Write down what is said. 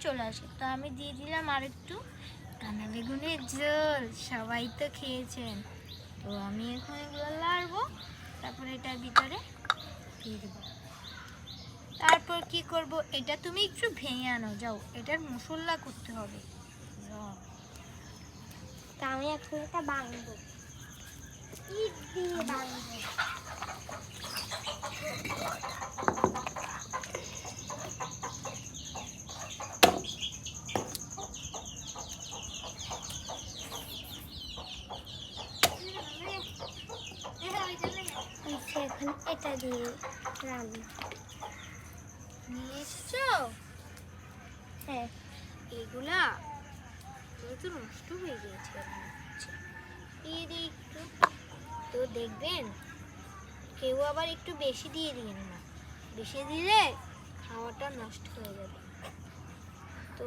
চলে আসে। তো আমি দিয়ে দিলাম আর একটু কাঁচা বেগুনের ঝোল। সবাই তো খেয়েছেন। তো আমি এখন এগুলো লাড়বো, তারপরে এটার ভিতরে দিয়ে দেবো। তারপর কি করব, এটা তুমি একটু ভেঙে আনো, যাও, এটার মশলা করতে হবে। তা আমি এখন এটা বাঁধবো, ইট দিয়ে বাঁধবো। এখন এটা দিয়ে রান্না নিয়ে এসছো? হ্যাঁ, এগুলা তো নষ্ট হয়ে গিয়েছে মনে হচ্ছে। দিয়ে দিই একটু। তো দেখবেন কেউ আবার একটু বেশি দিয়ে দিন না, বেশি দিলে খাওয়াটা নষ্ট হয়ে যাবে। তো